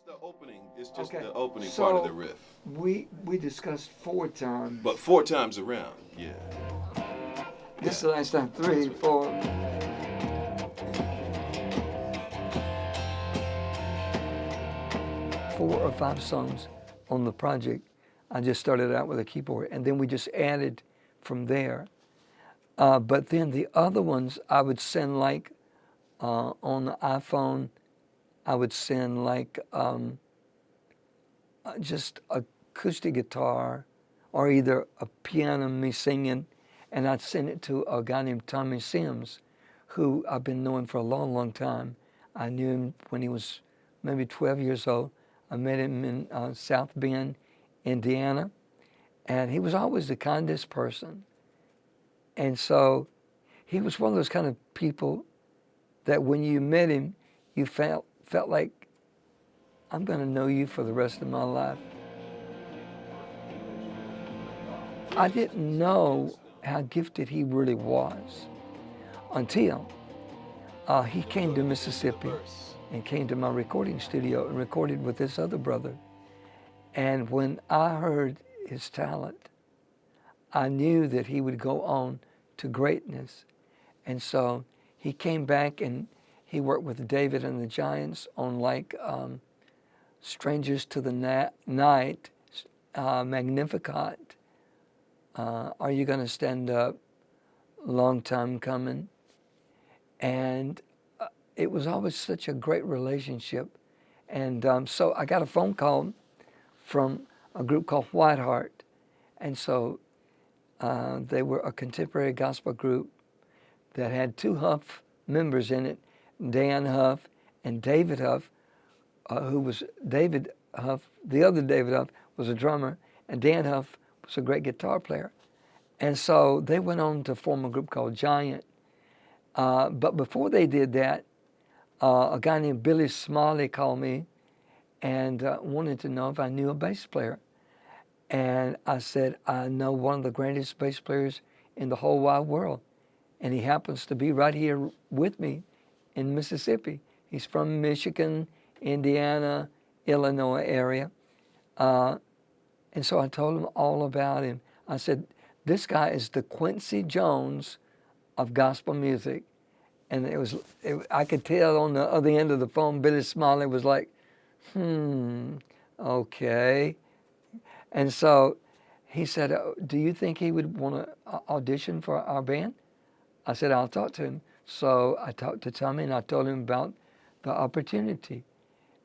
just the opening. It's just Okay. the opening part of the So riff. we discussed 4 times. But 4 times around, yeah. This is the last time. Three, four. 4 or 5 songs on the project. I just started out with a keyboard, and then we just added from there. But then the other ones I would send like on the iPhone. I would send like just acoustic guitar, or either a piano, me singing, and I'd send it to a guy named Tommy Sims, who I've been knowing for a long, long time. I knew him when he was maybe 12 years old. I met him in South Bend, Indiana, and he was always the kindest person. And so he was one of those kind of people that when you met him, you felt like, I'm going to know you for the rest of my life. I didn't know how gifted he really was until he came to Mississippi and came to my recording studio and recorded with this other brother. And when I heard his talent, I knew that he would go on to greatness. And so he came back and he worked with David and the Giants on like Strangers to the Night, Magnificat, Are You Gonna Stand Up, Long Time Coming. And it was always such a great relationship. And so I got a phone call from a group called Whiteheart. And so they were a contemporary gospel group that had 2 Huff members in it, Dan Huff and David Huff, who was David Huff. The other David Huff was a drummer, and Dan Huff was a great guitar player. And so they went on to form a group called Giant. But before they did that, a guy named Billy Smalley called me and wanted to know if I knew a bass player. And I said, I know one of the greatest bass players in the whole wide world. And he happens to be right here with me in Mississippi. He's from Michigan, Indiana, Illinois area. And so I told him all about him. I said, this guy is the Quincy Jones of gospel music. And I could tell on the other end of the phone, Billy Smalley was like, okay. And so he said, do you think he would want to audition for our band? I said, I'll talk to him. So I talked to Tommy and I told him about the opportunity.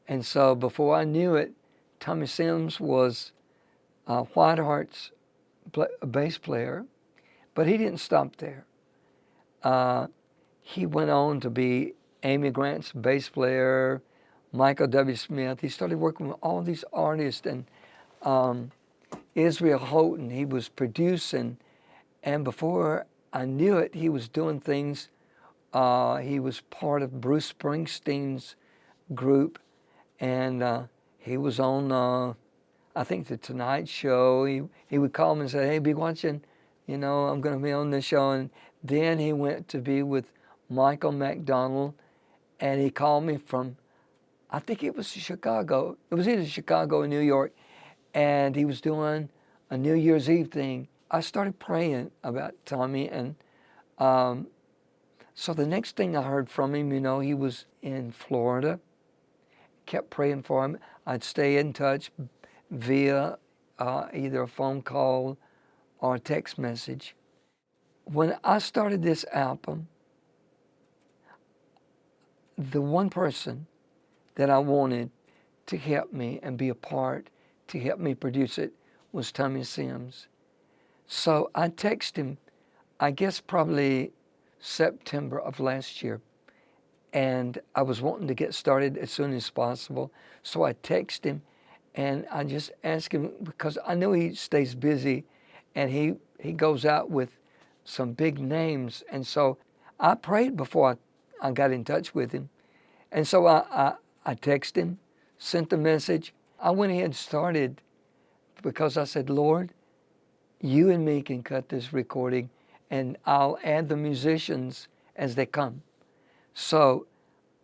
And so before I knew it, Tommy Sims was Whiteheart's bass player, but he didn't stop there. He went on to be Amy Grant's bass player, Michael W. Smith. He started working with all these artists, and Israel Houghton, he was producing, and before I knew it, he was doing things. He was part of Bruce Springsteen's group, and he was on, I think, The Tonight Show. He would call me and say, hey, be watching, I'm going to be on this show. And then he went to be with Michael McDonald, and he called me from, I think it was Chicago. It was either Chicago or New York, and he was doing a New Year's Eve thing. I started praying about Tommy, and so the next thing I heard from him, he was in Florida. Kept praying for him. I'd stay in touch via either a phone call or a text message. When I started this album, the one person that I wanted to help me and be a part, to help me produce it, was Tommy Sims. So I texted him, I guess probably September of last year, and I was wanting to get started as soon as possible. So I texted him, and I just asked him, because I know he stays busy, and he goes out with some big names. And so I prayed before I got in touch with him. And so I texted him, sent the message. I went ahead and started because I said, Lord, you and me can cut this recording, and I'll add the musicians as they come. So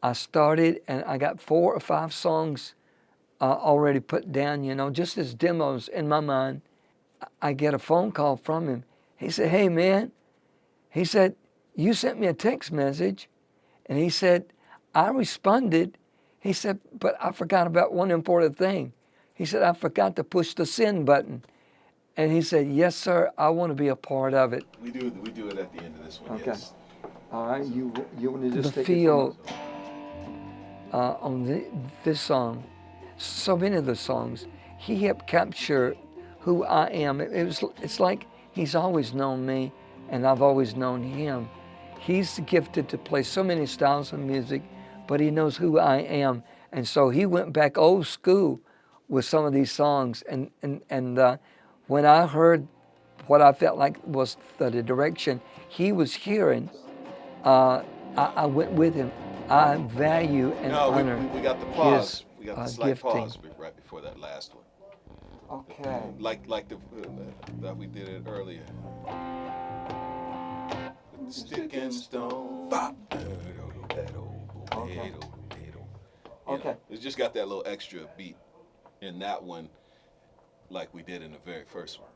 I started, and I got 4 or 5 songs already put down, just as demos in my mind. I get a phone call from him. He said, "Hey, man," he said, "you sent me a text message." And he said, "I responded." He said, "But I forgot about one important thing." He said, "I forgot to push the send button." And he said, "Yes, sir, I want to be a part of it." We do it at the end of this one. Okay. Yes. All right, you want to just take feel on this song, so many of the songs, he helped capture who I am. It's like he's always known me, and I've always known him. He's gifted to play so many styles of music, but he knows who I am, and so he went back old school with some of these songs. And when I heard what I felt like was the direction he was hearing, I went with him. I value and honor we got the pause. his We got the slight gifting. pause right before that last one. Okay. Like the that we did it earlier. With the stick and stone. Okay. Okay. It's just got that little extra beat in that one, like we did in the very first one.